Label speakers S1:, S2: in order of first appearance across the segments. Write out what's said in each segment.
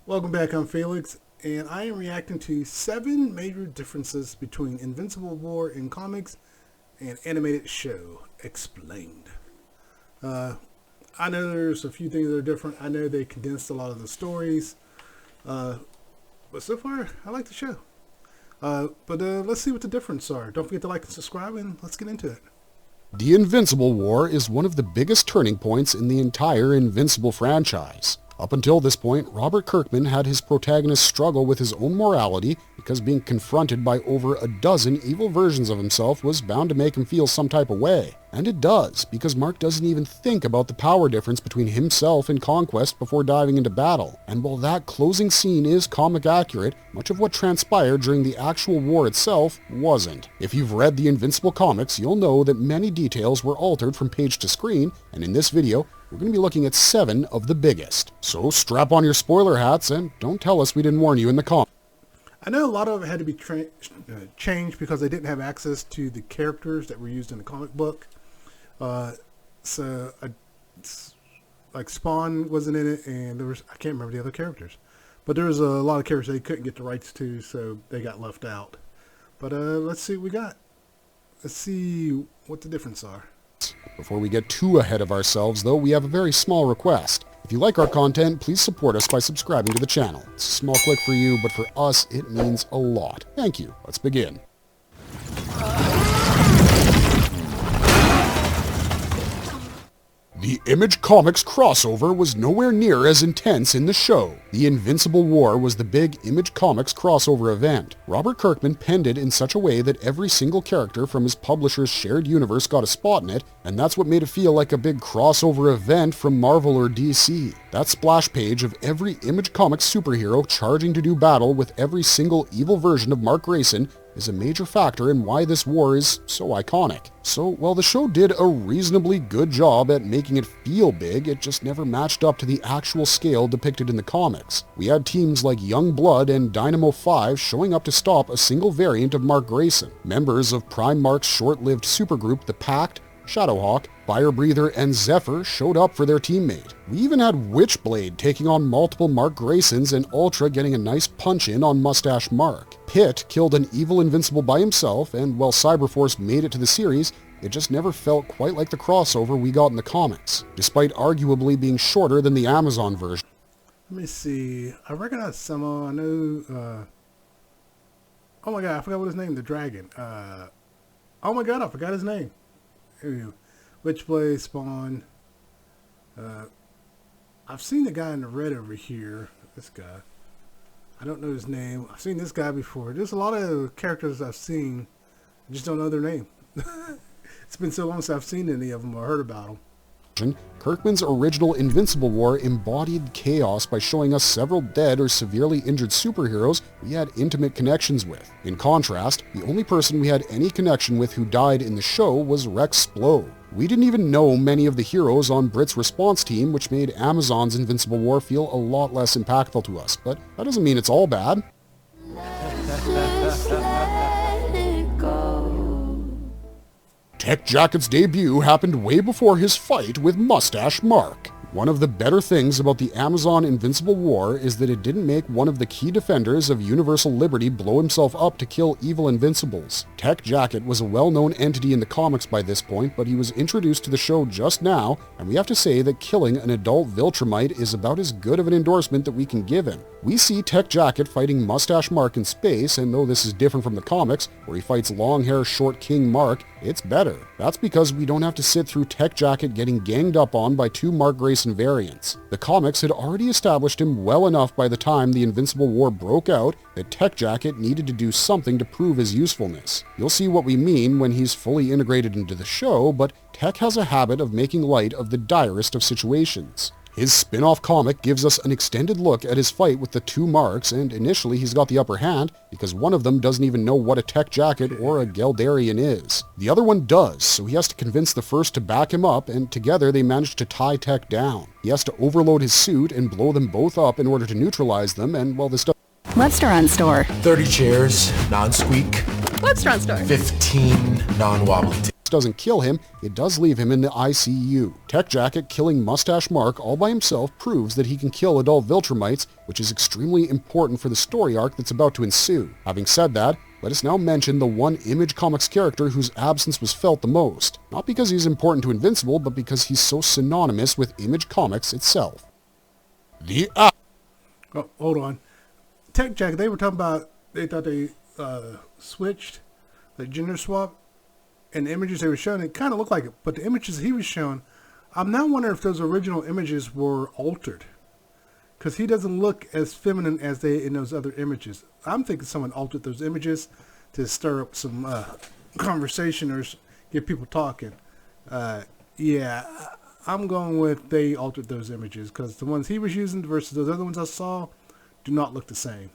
S1: Welcome back, I'm Felix, and I am reacting to 7 major differences between Invincible War in comics and animated show. Explained. I know there's a few things that are different. I know they condensed a lot of the stories, but so far, I like the show. But let's see what the differences are. Don't forget to like and subscribe, and let's get into it.
S2: The Invincible War is one of the biggest turning points in the entire Invincible franchise. Up until this point, Robert Kirkman had his protagonist struggle with his own morality because being confronted by over a dozen evil versions of himself was bound to make him feel some type of way. And it does, because Mark doesn't even think about the power difference between himself and Conquest before diving into battle. And while that closing scene is comic accurate, much of what transpired during the actual war itself wasn't. If you've read the Invincible comics, you'll know that many details were altered from page to screen, and in this video, we're going to be looking at 7 of the biggest. So strap on your spoiler hats and don't tell us we didn't warn you in the comments.
S1: I know a lot of it had to be changed because they didn't have access to the characters that were used in the comic book. Like Spawn wasn't in it, and there was, I can't remember the other characters, but there was a lot of characters they couldn't get the rights to, so they got left out. But let's see what we got. Let's see what the differences are.
S2: Before we get too ahead of ourselves, though, we have a very small request. If you like our content, please support us by subscribing to the channel. It's a small click for you, but for us, it means a lot. Thank you. Let's begin. The Image Comics crossover was nowhere near as intense in the show. The Invincible War was the big Image Comics crossover event. Robert Kirkman penned it in such a way that every single character from his publisher's shared universe got a spot in it, and that's what made it feel like a big crossover event from Marvel or DC. That splash page of every Image Comics superhero charging to do battle with every single evil version of Mark Grayson is a major factor in why this war is so iconic. So while the show did a reasonably good job at making it feel big, it just never matched up to the actual scale depicted in the comics. We had teams like Young Blood and Dynamo 5 showing up to stop a single variant of Mark Grayson. Members of Prime Mark's short-lived supergroup, the Pact, Shadowhawk, Fire Breather, and Zephyr showed up for their teammate. We even had Witchblade taking on multiple Mark Graysons and Ultra getting a nice punch-in on Mustache Mark. Pitt killed an evil Invincible by himself, and while Cyberforce made it to the series, it just never felt quite like the crossover we got in the comics, despite arguably being shorter than the Amazon version.
S1: Let me see. I recognize some. I know. Oh my god, I forgot what his name. The dragon. Oh my god, I forgot his name. Anyway, Witchblade, Spawn. I've seen the guy in the red over here. This guy. I don't know his name. I've seen this guy before. There's a lot of characters I've seen. I just don't know their name. It's been so long since I've seen any of them or heard about them.
S2: Kirkman's original Invincible War embodied chaos by showing us several dead or severely injured superheroes we had intimate connections with. In contrast, the only person we had any connection with who died in the show was Rex Splode. We didn't even know many of the heroes on Brit's response team, which made Amazon's Invincible War feel a lot less impactful to us, but that doesn't mean it's all bad. Tech Jacket's debut happened way before his fight with Mustache Mark. One of the better things about the Amazon Invincible War is that it didn't make one of the key defenders of universal liberty blow himself up to kill evil Invincibles. Tech Jacket was a well-known entity in the comics by this point, but he was introduced to the show just now, and we have to say that killing an adult Viltrumite is about as good of an endorsement that we can give him. We see Tech Jacket fighting Mustache Mark in space, and though this is different from the comics, where he fights long-hair short King Mark, it's better. That's because we don't have to sit through Tech Jacket getting ganged up on by 2 Mark Grayson variants. The comics had already established him well enough by the time the Invincible War broke out that Tech Jacket needed to do something to prove his usefulness. You'll see what we mean when he's fully integrated into the show, but Tech has a habit of making light of the direst of situations. His spin-off comic gives us an extended look at his fight with the 2 Marks, and initially he's got the upper hand because one of them doesn't even know what a Tech Jacket or a Geldarian is. The other one does, so he has to convince the first to back him up, and together they manage to tie Tech down. He has to overload his suit and blow them both up in order to neutralize them, and while this does...
S3: Restaurant store.
S4: 30 chairs, non-squeak.
S3: Restaurant store.
S4: 15 non-wobbly tables.
S2: doesn't kill him, it does leave him in the ICU. Tech Jacket killing Mustache Mark all by himself proves that he can kill adult Viltrumites, which is extremely important for the story arc that's about to ensue. Having said that, let us now mention the one Image Comics character whose absence was felt the most. Not because he's important to Invincible, but because he's so synonymous with Image Comics itself.
S1: Oh, hold on. Tech Jacket, they were talking about, they thought they switched, the gender swap. And the images they were showing, it kind of looked like it. But the images he was showing, I'm now wondering if those original images were altered. Because he doesn't look as feminine as they in those other images. I'm thinking someone altered those images to stir up some conversation or get people talking. Yeah, I'm going with they altered those images. Because the ones he was using versus those other ones I saw do not look the same.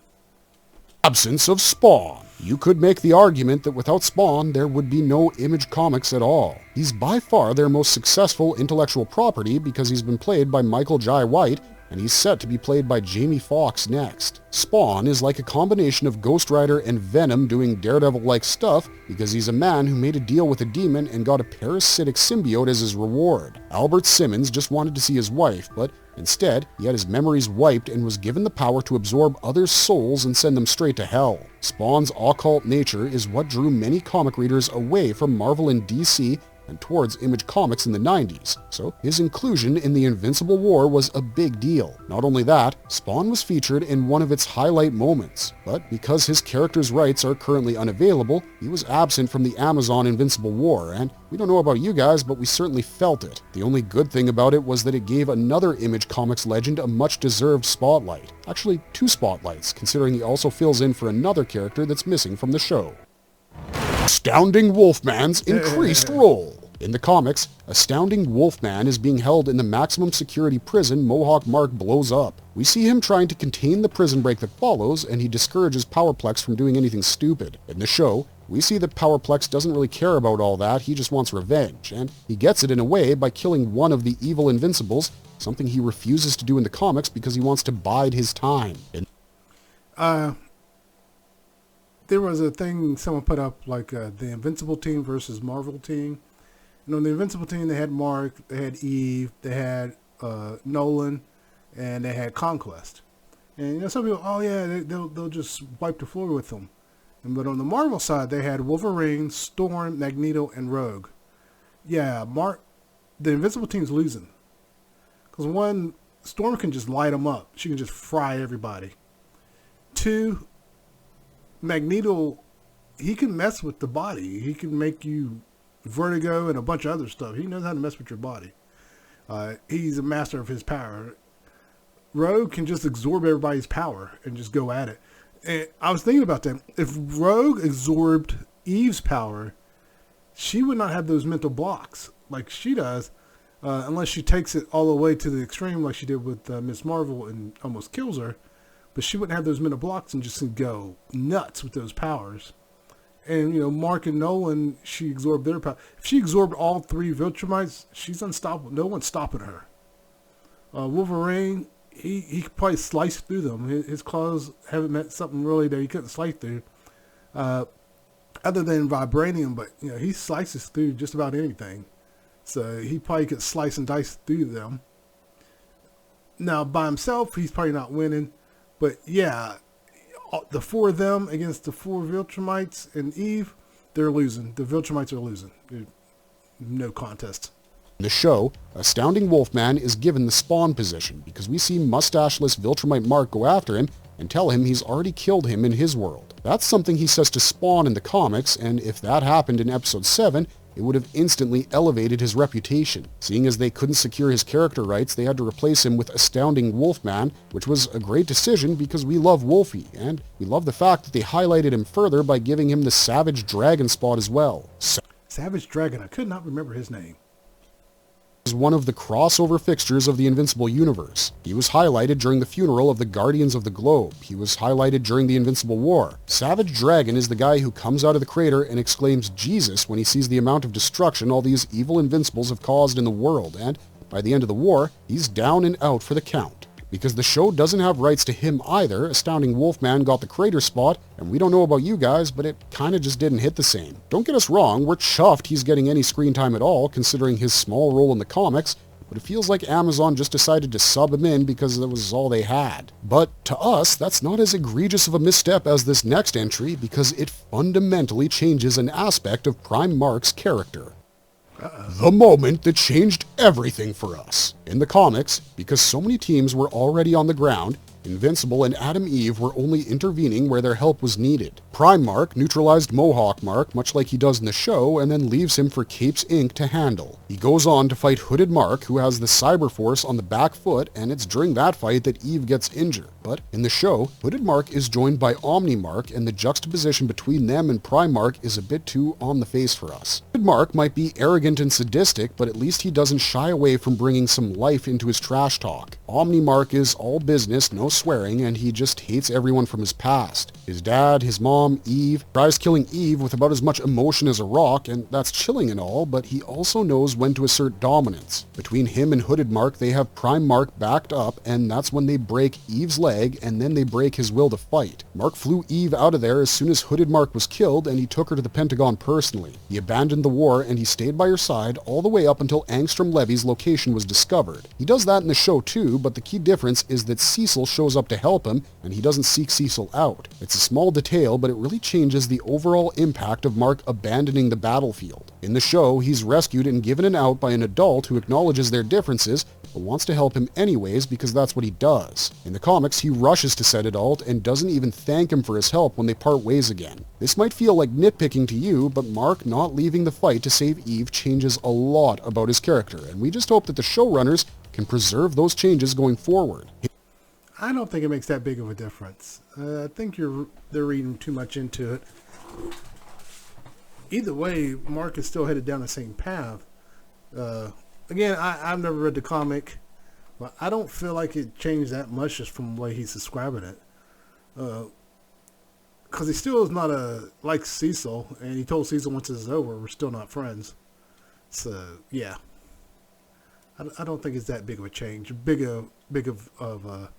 S2: Absence of Spawn. You could make the argument that without Spawn, there would be no Image Comics at all. He's by far their most successful intellectual property because he's been played by Michael Jai White, and he's set to be played by Jamie Foxx next. Spawn is like a combination of Ghost Rider and Venom doing Daredevil-like stuff because he's a man who made a deal with a demon and got a parasitic symbiote as his reward. Albert Simmons just wanted to see his wife, but instead, he had his memories wiped and was given the power to absorb others' souls and send them straight to hell. Spawn's occult nature is what drew many comic readers away from Marvel and DC and towards Image Comics in the 90s, so his inclusion in the Invincible War was a big deal. Not only that, Spawn was featured in one of its highlight moments, but because his character's rights are currently unavailable, he was absent from the Amazon Invincible War, and we don't know about you guys, but we certainly felt it. The only good thing about it was that it gave another Image Comics legend a much-deserved spotlight. Actually, 2 spotlights, considering he also fills in for another character that's missing from the show. Astounding Wolfman's increased role. In the comics, Astounding Wolfman is being held in the maximum security prison Mohawk Mark blows up. We see him trying to contain the prison break that follows, and he discourages Powerplex from doing anything stupid. In the show, we see that Powerplex doesn't really care about all that, he just wants revenge, and he gets it in a way by killing one of the evil Invincibles, something he refuses to do in the comics because he wants to bide his time.
S1: There was a thing someone put up, like the Invincible team versus Marvel team. You know, the Invincible team, they had Mark, they had Eve, they had Nolan, and they had Conquest. And, you know, some people, oh yeah, they'll just wipe the floor with them. But on the Marvel side, they had Wolverine, Storm, Magneto, and Rogue. Yeah, the Invincible team's losing. Because one, Storm can just light them up. She can just fry everybody. 2, Magneto, he can mess with the body. He can make you vertigo and a bunch of other stuff. He knows how to mess with your body. He's a master of his power. Rogue can just absorb everybody's power and just go at it. And I was thinking about that. If Rogue absorbed Eve's power, she would not have those mental blocks like she does, unless she takes it all the way to the extreme like she did with Miss Marvel and almost kills her. But she wouldn't have those mental blocks and just go nuts with those powers. And, you know, Mark and Nolan, she absorbed their power. If she absorbed all 3 Viltrumites, she's unstoppable. No one's stopping her. Wolverine, he could probably slice through them. His claws haven't met something really that he couldn't slice through. Other than vibranium, but, you know, he slices through just about anything. So he probably could slice and dice through them. Now, by himself, he's probably not winning. But yeah, the 4 of them against the 4 Viltrumites and Eve, they're losing. The Viltrumites are losing. No contest.
S2: In the show, Astounding Wolfman is given the Spawn position because we see mustacheless Viltrumite Mark go after him and tell him he's already killed him in his world. That's something he says to Spawn in the comics, and if that happened in episode 7, it would have instantly elevated his reputation. Seeing as they couldn't secure his character rights, they had to replace him with Astounding Wolfman, which was a great decision because we love Wolfie, and we love the fact that they highlighted him further by giving him the Savage Dragon spot as well.
S1: Savage Dragon, I could not remember his name.
S2: Is one of the crossover fixtures of the Invincible universe. He was highlighted during the funeral of the Guardians of the Globe. He was highlighted during the Invincible War. Savage Dragon is the guy who comes out of the crater and exclaims Jesus when he sees the amount of destruction all these evil Invincibles have caused in the world, and by the end of the war, he's down and out for the count. because the show doesn't have rights to him either. Astounding Wolfman got the creator spot, and we don't know about you guys, but it kinda just didn't hit the same. Don't get us wrong, we're chuffed he's getting any screen time at all, considering his small role in the comics, but it feels like Amazon just decided to sub him in because that was all they had. But to us, that's not as egregious of a misstep as this next entry because it fundamentally changes an aspect of Prime Mark's character. The moment that changed everything for us. In the comics, because so many teams were already on the ground, Invincible and Adam Eve were only intervening where their help was needed. Prime Mark neutralized Mohawk Mark, much like he does in the show, and then leaves him for Capes Inc. to handle. He goes on to fight Hooded Mark, who has the Cyber Force on the back foot, and it's during that fight that Eve gets injured. But in the show, Hooded Mark is joined by Omni Mark, and the juxtaposition between them and Prime Mark is a bit too on the face for us. Hooded Mark might be arrogant and sadistic, but at least he doesn't shy away from bringing some life into his trash talk. Omni Mark is all business, no swearing, and he just hates everyone from his past. His dad, his mom, Eve, tries killing Eve with about as much emotion as a rock, and that's chilling and all, but he also knows when to assert dominance. Between him and Hooded Mark, they have Prime Mark backed up, and that's when they break Eve's leg, and then they break his will to fight. Mark flew Eve out of there as soon as Hooded Mark was killed, and he took her to the Pentagon personally. He abandoned the war, and he stayed by her side all the way up until Angstrom Levy's location was discovered. He does that in the show too, but the key difference is that Cecil shows up to help him, and he doesn't seek Cecil out. It's a small detail, but it really changes the overall impact of Mark abandoning the battlefield. In the show, he's rescued and given an out by an adult who acknowledges their differences, but wants to help him anyways because that's what he does. In the comics, he rushes to said adult and doesn't even thank him for his help when they part ways again. This might feel like nitpicking to you, but Mark not leaving the fight to save Eve changes a lot about his character, and we just hope that the showrunners can preserve those changes going forward.
S1: I don't think it makes that big of a difference. I think they're reading too much into it. Either way, Mark is still headed down the same path. Again, I've never read the comic, but I don't feel like it changed that much just from the way he's describing it. Because he still is not like Cecil, and he told Cecil once this is over, we're still not friends. So, yeah. I don't think it's that big of a change, big of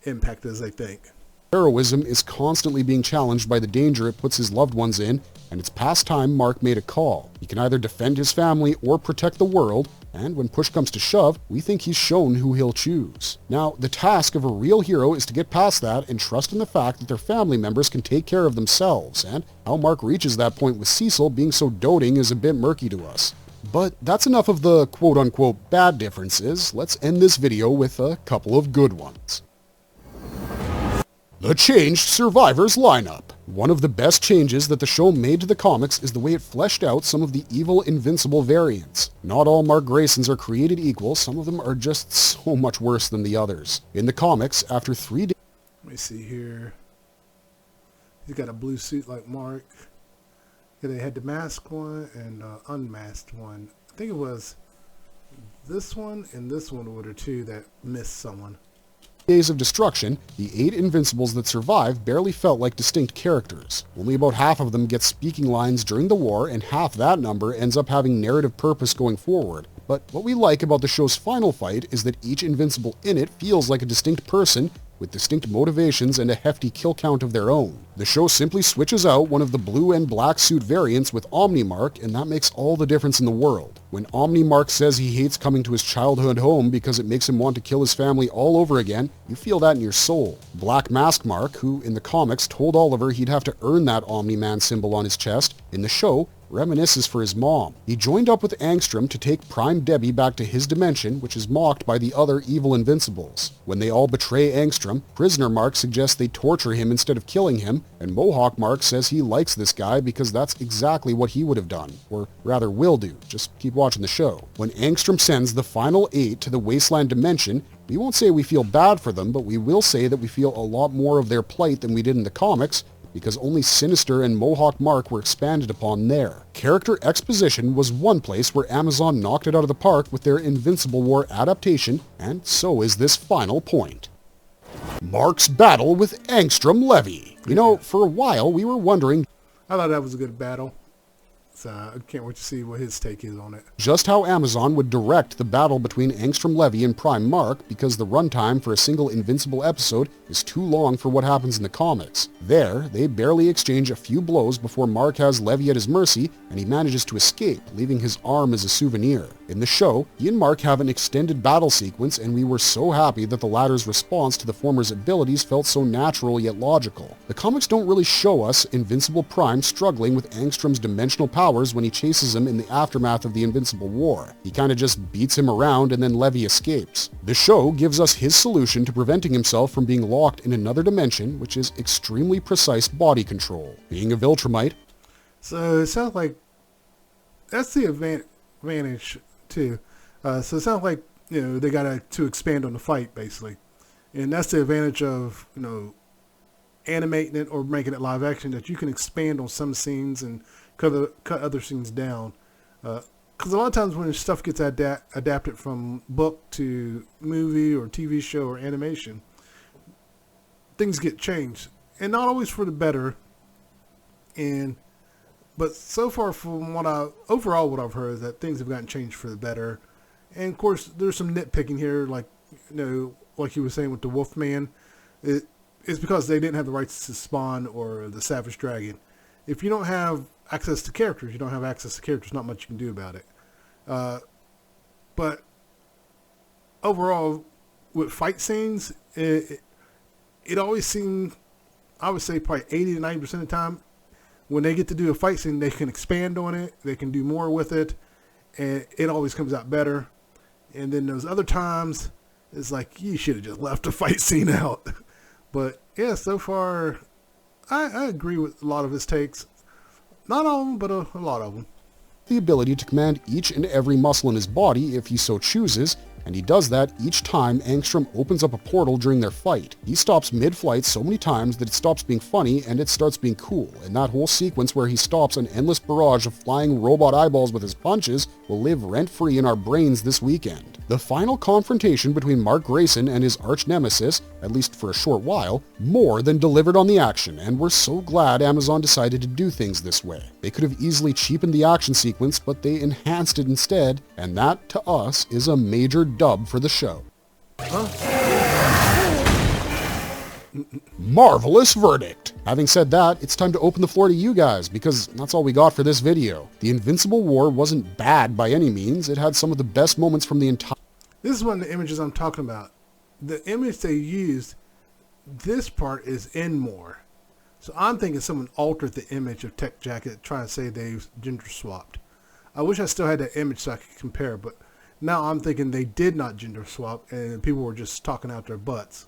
S1: impact as they think.
S2: Heroism is constantly being challenged by the danger it puts his loved ones in, and it's past time Mark made a call. He can either defend his family or protect the world, and when push comes to shove, we think he's shown who he'll choose. Now, the task of a real hero is to get past that and trust in the fact that their family members can take care of themselves, and how Mark reaches that point with Cecil being so doting is a bit murky to us. But that's enough of the quote-unquote bad differences. Let's end this video with a couple of good ones. The changed Survivors lineup. One of the best changes that the show made to the comics is the way it fleshed out some of the evil Invincible variants. Not all Mark Graysons are created equal, some of them are just so much worse than the others. In the comics, after 3 days...
S1: Let me see here. He's got a blue suit like Mark. Yeah, they had the masked one and unmasked one. I think it was this one and this one were the two that missed someone.
S2: Days of destruction, the 8 Invincibles that survive barely felt like distinct characters. Only about half of them get speaking lines during the war, and half that number ends up having narrative purpose going forward. But what we like about the show's final fight is that each Invincible in it feels like a distinct person, with distinct motivations and a hefty kill count of their own. The show simply switches out one of the blue and black suit variants with Omni Mark, and that makes all the difference in the world. When Omni Mark says he hates coming to his childhood home because it makes him want to kill his family all over again, you feel that in your soul. Black Mask Mark, who in the comics told Oliver he'd have to earn that Omni-Man symbol on his chest, in the show reminisces for his mom. He joined up with Angstrom to take Prime Debbie back to his dimension, which is mocked by the other evil Invincibles. When they all betray Angstrom, Prisoner Mark suggests they torture him instead of killing him, and Mohawk Mark says he likes this guy because that's exactly what he would have done, or rather will do. Just keep watching the show. When Angstrom sends the final 8 to the Wasteland dimension, we won't say we feel bad for them, but we will say that we feel a lot more of their plight than we did in the comics, because only Sinister and Mohawk Mark were expanded upon there. Character exposition was one place where Amazon knocked it out of the park with their Invincible War adaptation, and so is this final point. Mark's battle with Angstrom Levy. You know, for a while we were wondering...
S1: I thought that was a good battle. So I can't wait to see what his take is on it.
S2: Just how Amazon would direct the battle between Angstrom Levy and Prime Mark, because the runtime for a single Invincible episode is too long for what happens in the comics. There, they barely exchange a few blows before Mark has Levy at his mercy, and he manages to escape, leaving his arm as a souvenir. In the show, he and Mark have an extended battle sequence, and we were so happy that the latter's response to the former's abilities felt so natural yet logical. The comics don't really show us Invincible Prime struggling with Angstrom's dimensional powers when he chases him in the aftermath of the Invincible War. He kinda just beats him around and then Levy escapes. The show gives us his solution to preventing himself from being locked in another dimension, which is extremely precise body control. Being a Viltrumite,
S1: So it sounds like that's the advantage too. So it sounds like they got to expand on the fight basically, and that's the advantage of animating it or making it live action, that you can expand on some scenes and cut other scenes down. Because a lot of times when stuff gets adapted from book to movie or TV show or animation, things get changed, and not always for the better. But so far, from what I've heard, is that things have gotten changed for the better. And of course, there's some nitpicking here, like like you were saying with the Wolfman. It's because they didn't have the rights to Spawn or the Savage Dragon. If you don't have access to characters, you don't have access to characters. Not much you can do about it. But overall, with fight scenes, it always seemed, I would say probably 80 to 90% of the time, when they get to do a fight scene, they can expand on it. They can do more with it, and it always comes out better. And then those other times, it's like, you should have just left the fight scene out. But yeah, so far, I agree with a lot of his takes. Not all of them, but a lot of them.
S2: the ability to command each and every muscle in his body if he so chooses, and he does that each time Angstrom opens up a portal during their fight. He stops mid-flight so many times that it stops being funny and it starts being cool, and that whole sequence where he stops an endless barrage of flying robot eyeballs with his punches will live rent-free in our brains this weekend. The final confrontation between Mark Grayson and his arch-nemesis, at least for a short while, more than delivered on the action, and we're so glad Amazon decided to do things this way. They could have easily cheapened the action sequence, but they enhanced it instead, and that, to us, is a major dub for the show. Marvelous verdict! Having said that, it's time to open the floor to you guys, because that's all we got for this video. The Invincible War wasn't bad by any means. It had some of the best moments from the entire...
S1: This is one of the images I'm talking about. The image they used, this part is in more. So I'm thinking someone altered the image of Tech Jacket trying to say they've gender swapped. I wish I still had that image so I could compare, but now I'm thinking they did not gender swap and people were just talking out their butts.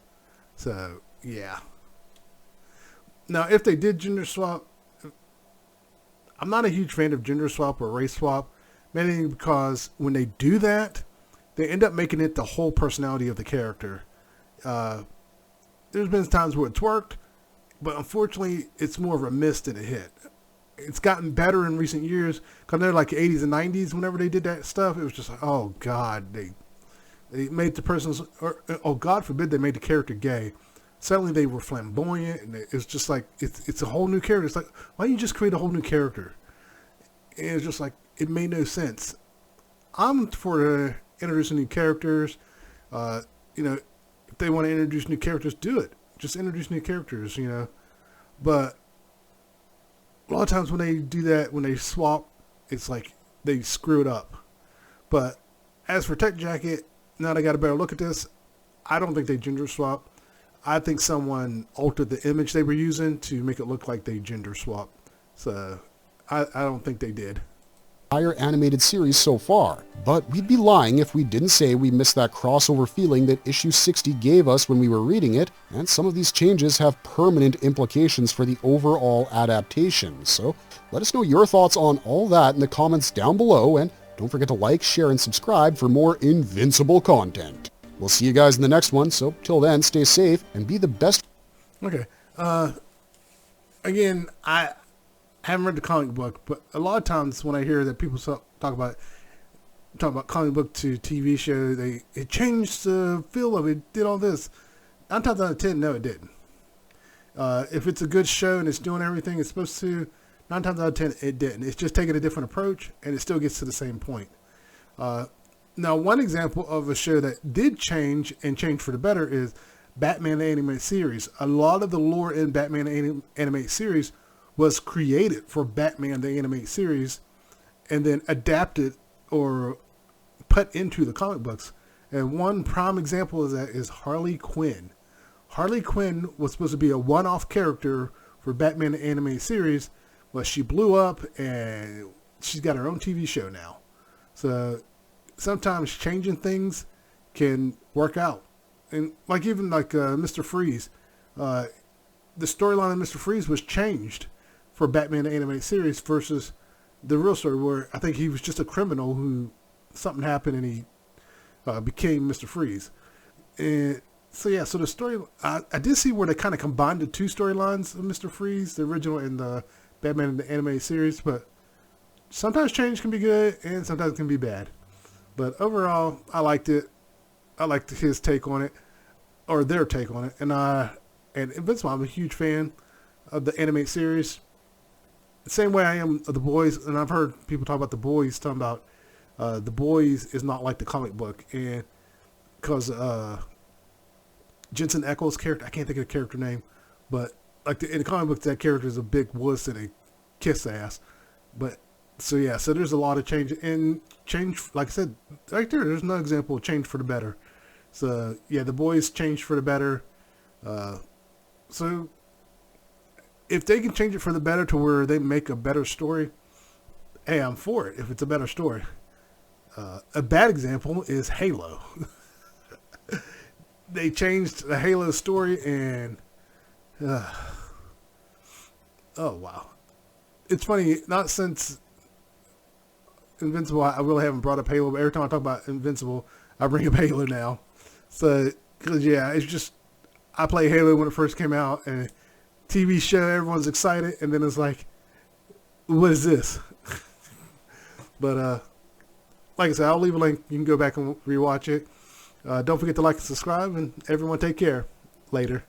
S1: So, yeah. Now, if they did gender swap, I'm not a huge fan of gender swap or race swap, mainly because when they do that, they end up making it the whole personality of the character. There's been times where it's worked, but unfortunately, it's more of a miss than a hit. It's gotten better in recent years, because they're like the 80s and 90s, whenever they did that stuff, it was just like, oh God, they made the person's, or oh God forbid they made the character gay. Suddenly they were flamboyant, and it's just like, it's a whole new character. It's like, why don't you just create a whole new character? And it's just like, it made no sense. I'm for introducing new characters. If they want to introduce new characters, do it. Just introduce new characters, But a lot of times when they do that, when they swap, it's like they screw it up. But as for Tech Jacket, now that I got a better look at this, I don't think they gender swap. I think someone altered the image they were using to make it look like they gender swap. So I don't think they did.
S2: Entire animated series so far, but we'd be lying if we didn't say we missed that crossover feeling that issue 60 gave us when we were reading it, and some of these changes have permanent implications for the overall adaptation. So let us know your thoughts on all that in the comments down below, and don't forget to like, share, and subscribe for more Invincible content. We'll see you guys in the next one, so till then, stay safe and be the best.
S1: Okay. Again, I haven't read the comic book, but a lot of times when I hear that people talk about comic book to TV show, it changed the feel of it, did all this. 9 times out of 10, no, it didn't. If it's a good show and it's doing everything it's supposed to, 9 times out of 10, it didn't. It's just taking a different approach, and it still gets to the same point. Now, one example of a show that did change and change for the better is Batman the Animated Series. A lot of the lore in Batman the Animated Series was created for Batman the Animated Series and then adapted or put into the comic books. And one prime example of that is Harley Quinn. Harley Quinn was supposed to be a one-off character for Batman the Animated Series, but she blew up and she's got her own TV show now. So sometimes changing things can work out. And like even like Mr. Freeze, the storyline of Mr. Freeze was changed for Batman the Animated Series versus the real story where I think he was just a criminal who something happened and he became Mr. Freeze. And so yeah, so the story, I did see where they kind of combined the two storylines of Mr. Freeze, the original and the Batman in the Animated Series, but sometimes change can be good and sometimes it can be bad. But overall, I liked it. I liked his take on it, or their take on it. And Invincible, I'm a huge fan of the animated series. The same way I am of The Boys, and I've heard people talk about The Boys, talking about The Boys is not like the comic book, and because Jensen Ackles' character, I can't think of the character name, but like in the comic book, that character is a big wuss and a kiss ass. But so yeah, so there's a lot of change, and change, like I said, right there's no example of change for the better. So yeah, The Boys changed for the better. So if they can change it for the better to where they make a better story, hey, I'm for it if it's a better story. A bad example is Halo. They changed the Halo story and oh wow. It's funny, not since Invincible, I really haven't brought up Halo, but every time I talk about Invincible, I bring up Halo now. So, because yeah, it's just, I played Halo when it first came out, and TV show, everyone's excited, and then it's like, what is this? But, like I said, I'll leave a link. You can go back and rewatch it. Don't forget to like and subscribe, and everyone take care. Later.